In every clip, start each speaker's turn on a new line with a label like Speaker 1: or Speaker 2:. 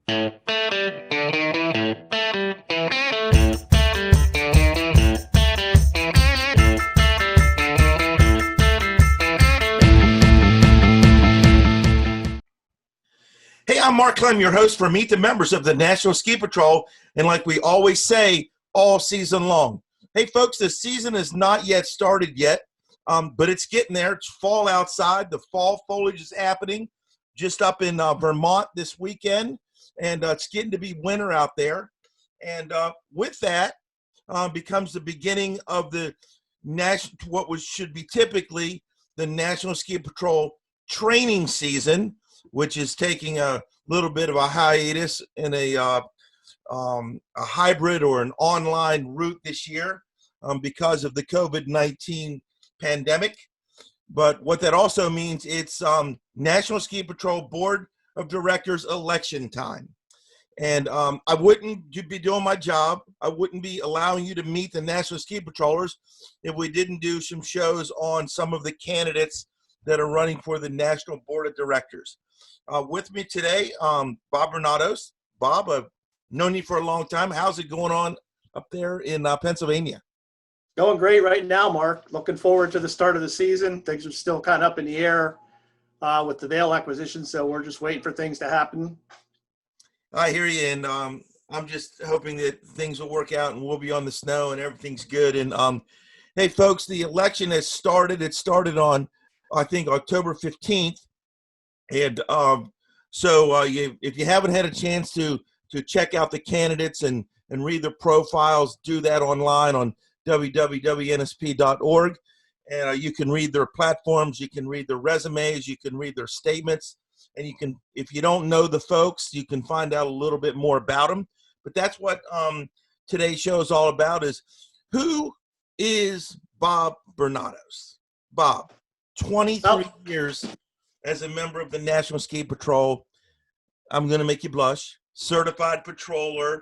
Speaker 1: Hey, I'm Mark Clem, your host for Meet the Members of the National Ski Patrol, and like we always say, all season long. Hey, folks, the season is not yet started yet, but it's getting there. It's fall outside. The fall foliage is happening just up in Vermont this weekend, and it's getting to be winter out there. And with that becomes the beginning of the should be typically the National Ski Patrol training season, which is taking a little bit of a hiatus in a hybrid or an online route this year because of the COVID-19 pandemic. But what that also means, it's National Ski Patrol Board of Directors election time. And I wouldn't be doing my job. I wouldn't be allowing you to meet the National Ski Patrollers if we didn't do some shows on some of the candidates that are running for the National Board of Directors. With me today, Bob Bernados. Bob, I've known you for a long time. How's it going on up there in Pennsylvania?
Speaker 2: Going great right now, Mark. Looking forward to the start of the season. Things are still kind of up in the air with the Vail acquisition, so we're just waiting for things to happen.
Speaker 1: I hear you, and I'm just hoping that things will work out and we'll be on the snow and everything's good. And hey, folks, the election has started. It started on, I think, October 15th. And so if you haven't had a chance to check out the candidates and read their profiles, do that online on www.nsp.org. And you can read their platforms, you can read their resumes, you can read their statements, and you can, if you don't know the folks, you can find out a little bit more about them. But that's what today's show is all about, is who is Bob Bernados? Bob, 23 years as a member of the National Ski Patrol. I'm going to make you blush. Certified patroller.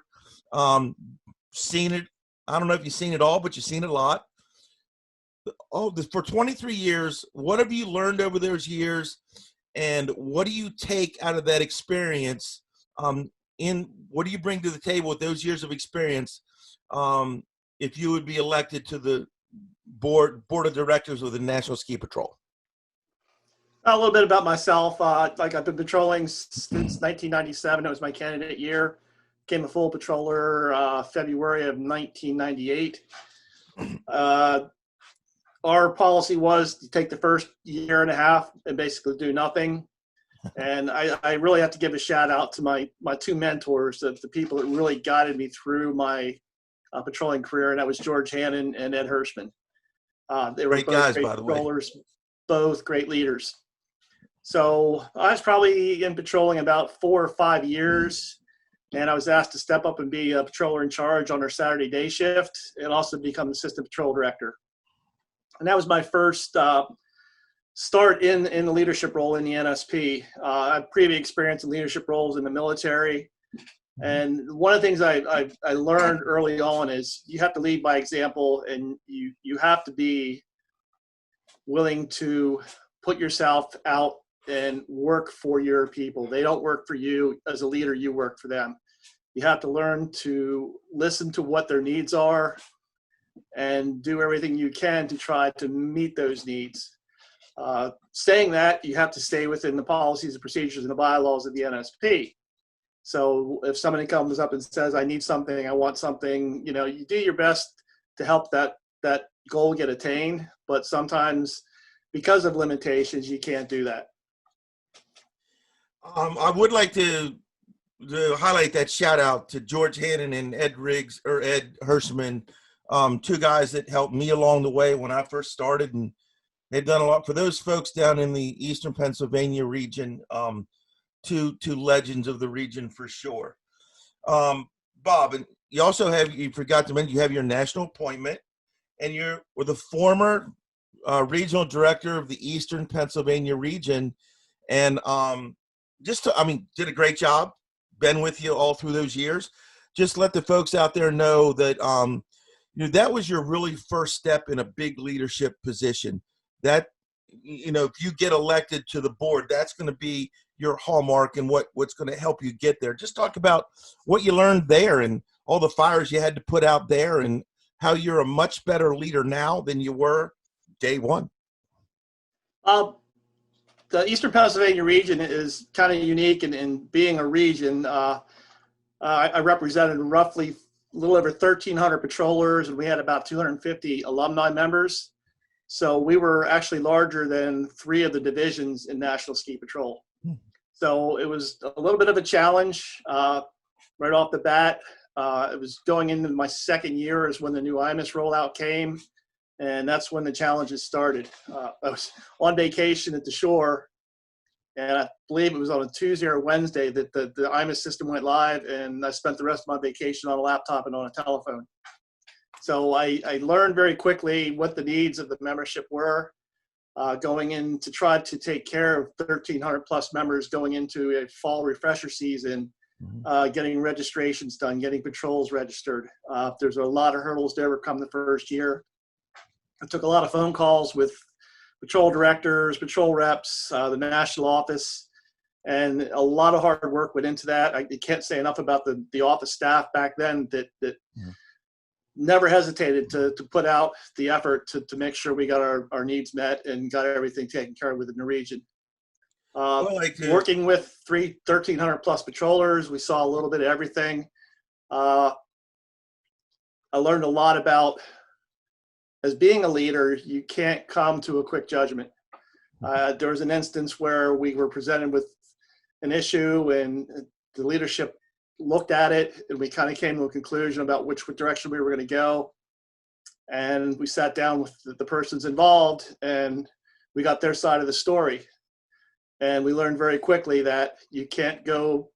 Speaker 1: Seen it. I don't know if you've seen it all, but you've seen it a lot. For 23 years, what have you learned over those years? And what do you take out of that experience? What do you bring to the table with those years of experience if you would be elected to the board of directors of the National Ski Patrol?
Speaker 2: A little bit about myself. Like I've been patrolling since 1997. It was my candidate year. Became a full patroller February of 1998. Our policy was to take the first year and a half and basically do nothing. And I really have to give a shout out to my two mentors, the people that really guided me through my patrolling career, and that was George Hannon and Ed Hirschman. They were
Speaker 1: great
Speaker 2: both
Speaker 1: guys,
Speaker 2: great
Speaker 1: by the way.
Speaker 2: patrollers, both great leaders. So I was probably in patrolling about 4 or 5 years, and I was asked to step up and be a patroller in charge on our Saturday day shift and also become assistant patrol director. And that was my first start in the leadership role in the NSP. I have previous experience in leadership roles in the military. And one of the things I learned early on is you have to lead by example, and you have to be willing to put yourself out and work for your people. They don't work for you. As a leader, you work for them. You have to learn to listen to what their needs are and do everything you can to try to meet those needs. Saying that, you have to stay within the policies and procedures and the bylaws of the NSP. So if somebody comes up and says, I need something, I want something, you do your best to help that goal get attained. But sometimes because of limitations, you can't do that.
Speaker 1: I would like to highlight that shout out to George Hannon and Ed Hirschman, two guys that helped me along the way when I first started, and they've done a lot for those folks down in the Eastern Pennsylvania region. Two legends of the region for sure. Bob, and you forgot to mention, you have your national appointment, and you're the former regional director of the Eastern Pennsylvania region, and did a great job. Been with you all through those years. Just let the folks out there know that that was your really first step in a big leadership position. That if you get elected to the board, that's going to be your hallmark and what's going to help you get there. Just talk about what you learned there and all the fires you had to put out there and how you're a much better leader now than you were day one.
Speaker 2: The Eastern Pennsylvania region is kind of unique in being a region. I represented roughly a little over 1,300 patrollers, and we had about 250 alumni members. So we were actually larger than 3 of the divisions in National Ski Patrol. So it was a little bit of a challenge right off the bat. It was going into my second year is when the new IMUS rollout came, and that's when the challenges started. I was on vacation at the shore, and I believe it was on a Tuesday or Wednesday that the IMUS system went live, and I spent the rest of my vacation on a laptop and on a telephone. So I learned very quickly what the needs of the membership were, going in to try to take care of 1,300 plus members going into a fall refresher season, getting registrations done, getting patrols registered. There's a lot of hurdles to overcome the first year. I took a lot of phone calls with patrol directors, patrol reps, the national office, and a lot of hard work went into that. I can't say enough about the office staff back then that never hesitated to put out the effort to make sure we got our needs met and got everything taken care of within the region. Working with 1,300 plus patrollers, we saw a little bit of everything. I learned a lot about, as being a leader, you can't come to a quick judgment. There was an instance where we were presented with an issue and the leadership looked at it and we kind of came to a conclusion about which direction we were going to go. And we sat down with the persons involved and we got their side of the story. And we learned very quickly that you can't go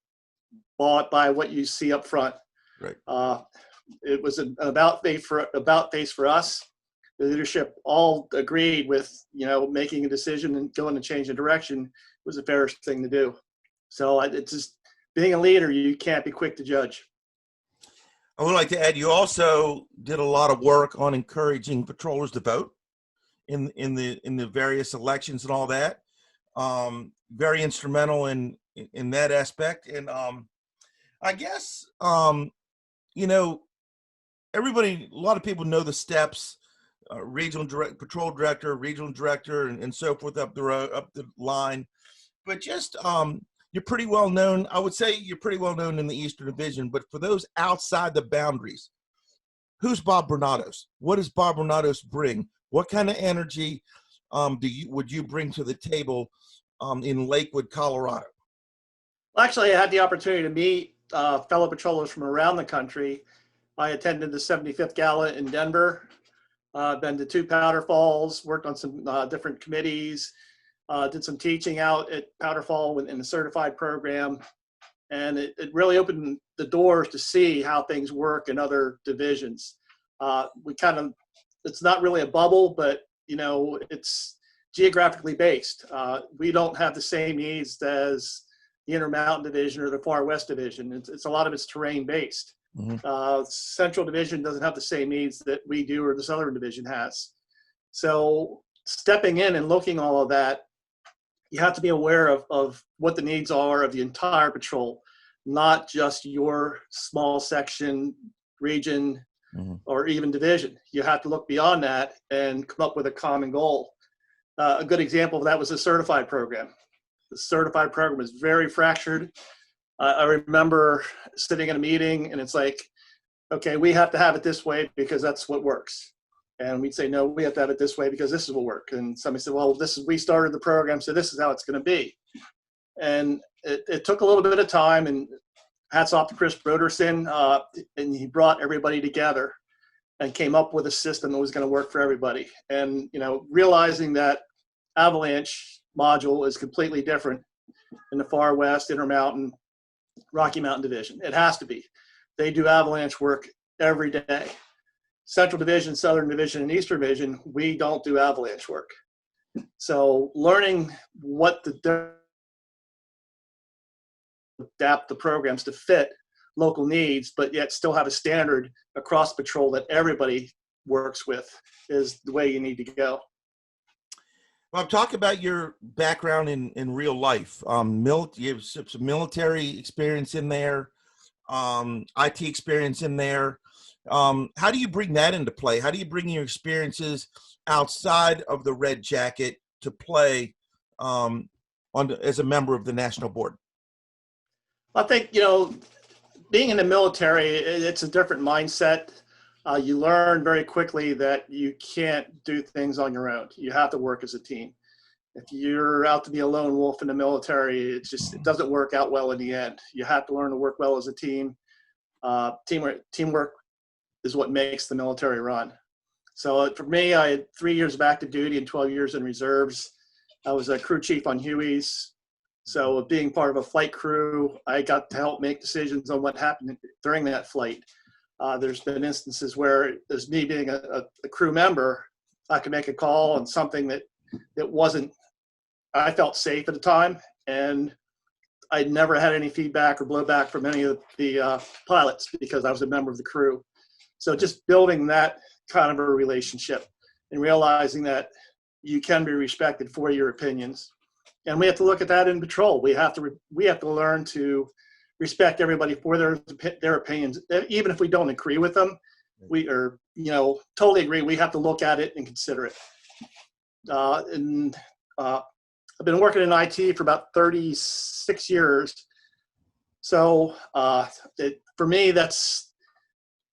Speaker 2: bought by what you see up front.
Speaker 1: Right.
Speaker 2: It was an about face for us. The leadership all agreed with, making a decision and going to change the direction was the fairest thing to do. So it's just, being a leader, you can't be quick to judge.
Speaker 1: I would like to add, you also did a lot of work on encouraging patrollers to vote in the various elections and all that. Very instrumental in that aspect. And I guess everybody, a lot of people know the steps. Patrol director, regional director, and so forth up the line. But just you're pretty well known. I would say you're pretty well known in the Eastern Division. But for those outside the boundaries, who's Bob Bernados? What does Bob Bernados bring? What kind of energy would you bring to the table in Lakewood, Colorado?
Speaker 2: Well, actually, I had the opportunity to meet fellow patrollers from around the country. I attended the 75th Gala in Denver. Been to 2 Powder Falls, worked on some different committees, did some teaching out at Powder Fall in the certified program. And it really opened the doors to see how things work in other divisions. It's not really a bubble, but it's geographically based. We don't have the same needs as the Intermountain Division or the Far West Division. It's a lot of it's terrain based. Central Division doesn't have the same needs that we do or the Southern Division has. So stepping in and looking all of that, you have to be aware of what the needs are of the entire patrol, not just your small section, region, or even division. You have to look beyond that and come up with a common goal. A good example of that was the certified program. The certified program is very fractured. I remember sitting in a meeting and it's like, okay, we have to have it this way because that's what works. And we'd say, no, we have to have it this way because this is what works. And somebody said, well, we started the program, so this is how it's going to be. And it took a little bit of time, and hats off to Chris Broderson, and he brought everybody together and came up with a system that was going to work for everybody. And, realizing that avalanche module is completely different in the Far West, Intermountain, Rocky Mountain Division. It has to be. They do avalanche work every day. Central Division, Southern Division, and Eastern Division, we don't do avalanche work. So learning what adapt the programs to fit local needs, but yet still have a standard across patrol that everybody works with is the way you need to go.
Speaker 1: Bob, talk about your background in real life. You have some military experience in there, IT experience in there. How do you bring that into play? How do you bring your experiences outside of the red jacket to play as a member of the national board?
Speaker 2: I think, being in the military, it's a different mindset. You learn very quickly that you can't do things on your own. You have to work as a team. If you're out to be a lone wolf in the military, it doesn't work out well in the end. You have to learn to work well as a team. Teamwork is what makes the military run. So for me, I had 3 years of active duty and 12 years in reserves. I was a crew chief on Hueys. So being part of a flight crew, I got to help make decisions on what happened during that flight. There's been instances where, as me being a crew member, I could make a call on something that wasn't, I felt safe at the time, and I never had any feedback or blowback from any of the pilots because I was a member of the crew. So just building that kind of a relationship and realizing that you can be respected for your opinions. And we have to look at that in patrol. We have to learn to respect everybody for their opinions, even if we don't agree with them. We are, totally agree. We have to look at it and consider it. I've been working in IT for about 36 years. So for me, that's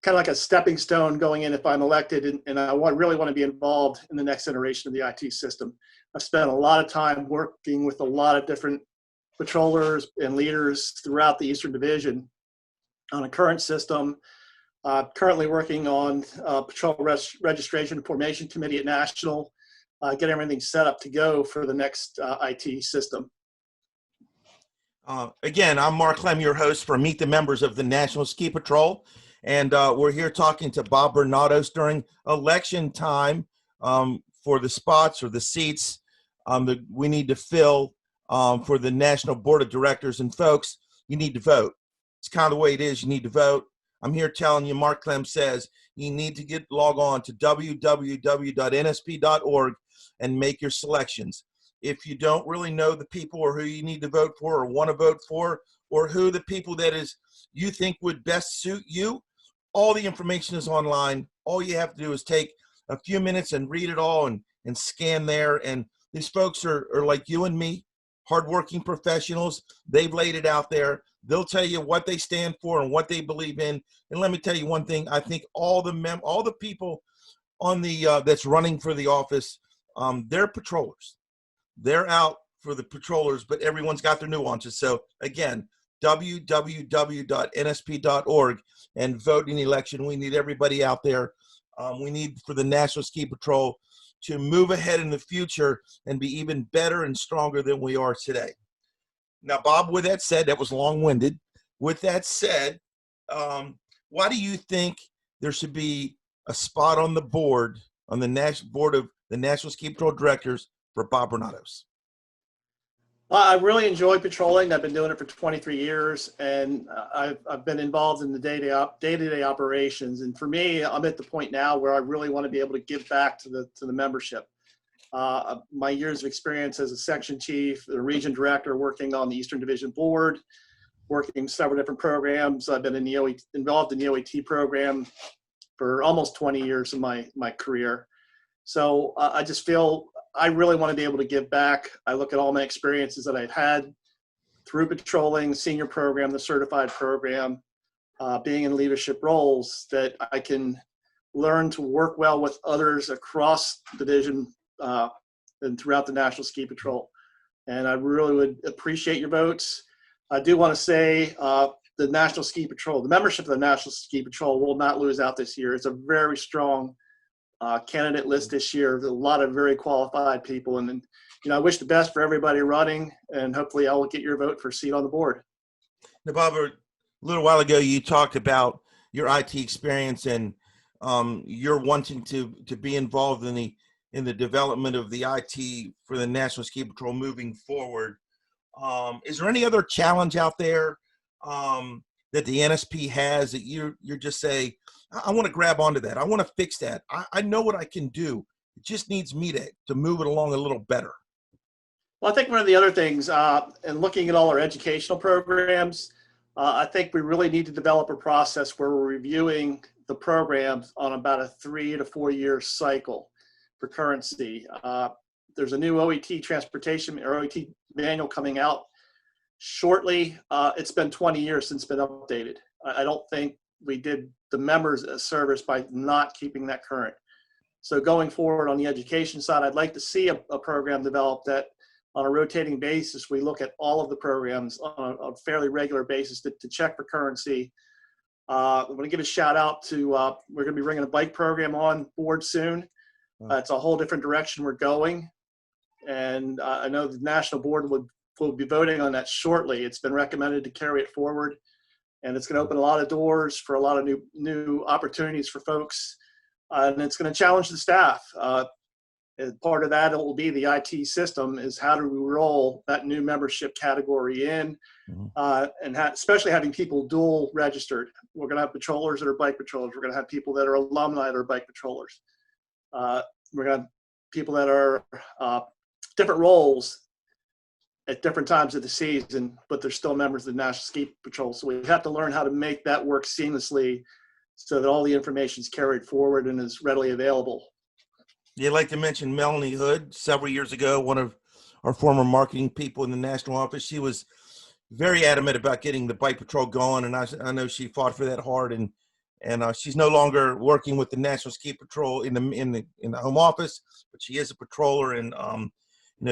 Speaker 2: kind of like a stepping stone going in if I'm elected, and I really want to be involved in the next generation of the IT system. I've spent a lot of time working with a lot of different patrollers and leaders throughout the Eastern Division on a current system. Currently working on Patrol Registration and Formation Committee at National, get everything set up to go for the next IT system.
Speaker 1: Again, I'm Mark Clem, your host for Meet the Members of the National Ski Patrol. And we're here talking to Bob Bernados during election time for the spots or the seats that we need to fill for the National Board of Directors. And folks, you need to vote. It's kind of the way it is. You need to vote. I'm here telling you, Mark Clem says you need to log on to www.nsp.org and make your selections. If you don't really know the people or who you need to vote for or want to vote for, or who the people that is you think would best suit you, all the information is online. All you have to do is take a few minutes and read it all and scan there. And these folks are like you and me, hardworking professionals. They've laid it out there. They'll tell you what they stand for and what they believe in. And let me tell you one thing. I think all the people on the that's running for the office, they're patrollers. They're out for the patrollers, but everyone's got their nuances. So again, www.nsp.org and vote in the election. We need everybody out there. We need for the National Ski Patrol to move ahead in the future and be even better and stronger than we are today. Now, Bob, with that said, that was long-winded. With that said, why do you think there should be a spot on the board, on the national board of the National Ski Patrol Directors for Bob Bernados?
Speaker 2: I really enjoy patrolling. I've been doing it for 23 years, and I've been involved in the day-to-day operations. And for me, I'm at the point now where I really want to be able to give back to the membership. My years of experience as a section chief, a region director, working on the Eastern Division board, working several different programs. I've been involved in the OET program for almost 20 years of my career. So I just feel I really want to be able to give back. I look at all my experiences that I've had through patrolling, senior program, the certified program, being in leadership roles, that I can learn to work well with others across the division and throughout the National Ski Patrol. And I really would appreciate your votes. I do want to say the National Ski Patrol, the membership of the National Ski Patrol will not lose out this year. It's a very strong candidate list this year. There's a lot of very qualified people, and I wish the best for everybody running, and hopefully I will get your vote for a seat on the board.
Speaker 1: Now, Bob, a little while ago you talked about your IT experience and you're wanting to be involved in the development of the IT for the National Ski Patrol moving forward. Is there any other challenge out there that the NSP has that you're just say, I want to grab onto that. I want to fix that. I know what I can do It just needs me to move it along a little better.
Speaker 2: Well, I think one of the other things, in looking at all our educational programs, I think we really need to develop a process where we're reviewing the programs on about a 3 to 4 year cycle for currency. There's a new OET transportation or OET manual coming out shortly. It's been 20 years since it's been updated. I don't think we did the members a service by not keeping that current. So going forward on the education side, I'd like to see a program developed that on a rotating basis, we look at all of the programs on a fairly regular basis to check for currency. I'm going to give a shout out to, we're going to be bringing a bike program on board soon. It's a whole different direction we're going. And I know the national board will be voting on that shortly. It's been recommended to carry it forward, and it's going to open a lot of doors for a lot of new opportunities for folks. And it's going to challenge the staff. As part of that, it will be the IT system is how do we roll that new membership category in, and especially having people dual registered. We're going to have patrollers that are bike patrollers. We're going to have people that are alumni that are bike patrollers. We're going to have people that are different roles at different times of the season, but they're still members of the National Ski Patrol. So we have to learn how to make that work seamlessly so that all the information is carried forward and is readily available.
Speaker 1: You'd like to mention Melanie Hood. Several years ago, one of our former marketing people in the national office, she was very adamant about getting the bike patrol going, and I know she fought for that hard. And she's no longer working with the National Ski Patrol in the home office, but she is a patroller. And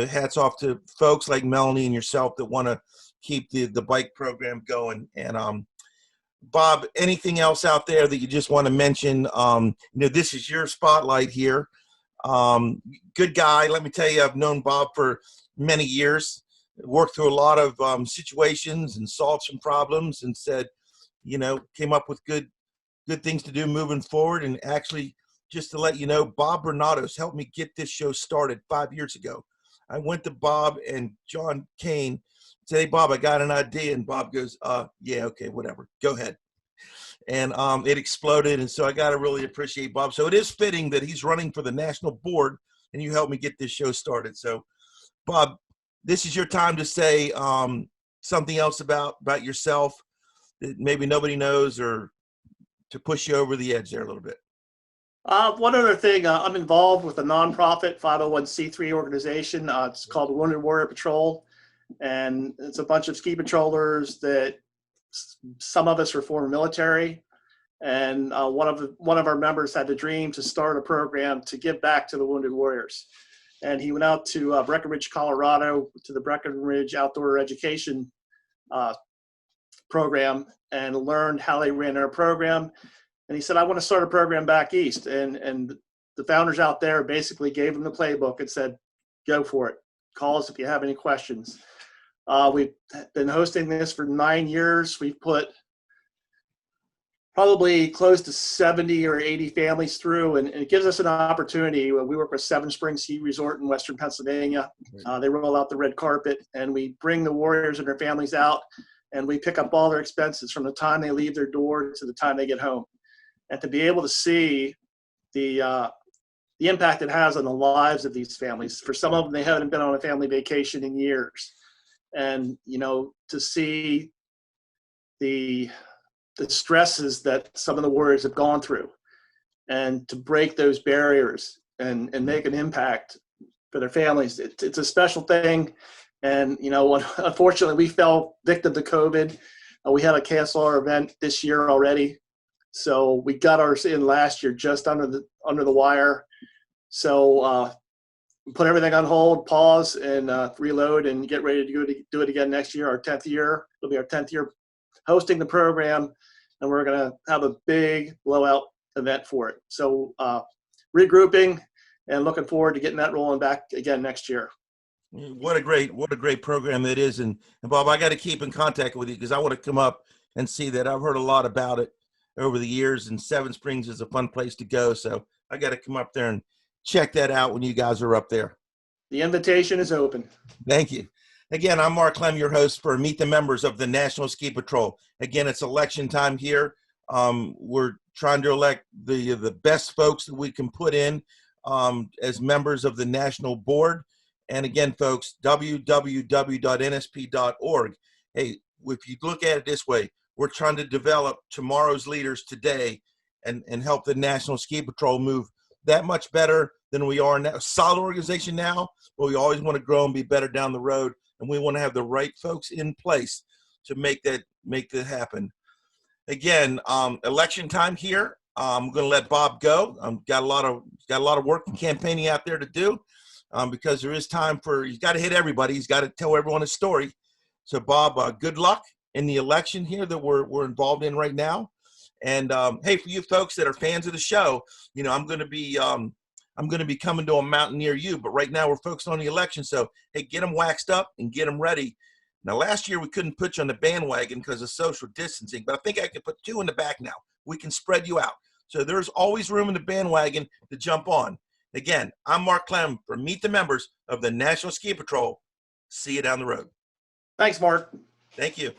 Speaker 1: hats off to folks like Melanie and yourself that want to keep the bike program going. And Bob, anything else out there that you just want to mention? This is your spotlight here. Good guy. Let me tell you, I've known Bob for many years, worked through a lot of situations and solved some problems, and said, came up with good things to do moving forward. And actually, just to let you know, Bob Bernados helped me get this show started 5 years ago. I went to Bob and John Kane, said, "Hey, Bob, I got an idea." And Bob goes, yeah, okay, whatever, go ahead. And it exploded. And so I got to really appreciate Bob. So it is fitting that he's running for the national board and you helped me get this show started. So Bob, this is your time to say something else about yourself that maybe nobody knows, or to push you over the edge there a little bit.
Speaker 2: One other thing, I'm involved with a nonprofit 501c3 organization. It's called Wounded Warrior Patrol, and it's a bunch of ski patrollers that some of us are former military, and one of our members had the dream to start a program to give back to the wounded warriors. And he went out to Breckenridge, Colorado, to the Breckenridge Outdoor Education program, and learned how they ran their program. And he said, "I want to start a program back east." And the founders out there basically gave him the playbook and said, "Go for it. Call us if you have any questions." We've been hosting this for 9 years. We've put probably close to 70 or 80 families through, and it gives us an opportunity. We work with Seven Springs Ski Resort in Western Pennsylvania. They roll out the red carpet, and we bring the warriors and their families out, and we pick up all their expenses from the time they leave their door to the time they get home. And to be able to see the impact it has on the lives of these families. For some of them, they haven't been on a family vacation in years. And, to see the stresses that some of the warriors have gone through, and to break those barriers and make an impact for their families, it's a special thing. And, unfortunately, we fell victim to COVID. We had to cancel our event this year already. So we got ours in last year just under the wire. So we put everything on hold, pause, and reload, and get ready to do it again next year, our 10th year. It'll be our 10th year hosting the program, and we're going to have a big blowout event for it. So regrouping and looking forward to getting that rolling back again next year.
Speaker 1: What a great program it is. And Bob, I got to keep in contact with you because I want to come up and see that. I've heard a lot about it over the years, and Seven Springs is a fun place to go. So I got to come up there and check that out when you guys are up there.
Speaker 2: The invitation is open.
Speaker 1: Thank you. Again, I'm Mark Clem, your host for Meet the Members of the National Ski Patrol. Again, it's election time here. We're trying to elect the best folks that we can put in. as members of the national board. And again, folks, www.nsp.org. Hey, if you look at it this way, we're trying to develop tomorrow's leaders today and help the National Ski Patrol move that much better than we are now. Solid organization now, but we always want to grow and be better down the road. And we want to have the right folks in place to make that happen. Again, election time here. I'm going to let Bob go. Got a lot of work and campaigning out there to do, because there is time for, he's got to hit everybody. He's got to tell everyone his story. So Bob, good luck in the election here that we're involved in right now. And hey, for you folks that are fans of the show, you know, I'm going to be coming to a mountain near you, but right now we're focused on the election. So hey, get them waxed up and get them ready. Now, last year we couldn't put you on the bandwagon because of social distancing, but I think I can put 2 in the back now. We can spread you out. So there's always room in the bandwagon to jump on. Again, I'm Mark Clem for Meet the Members of the National Ski Patrol. See you down the road.
Speaker 2: Thanks, Mark.
Speaker 1: Thank you.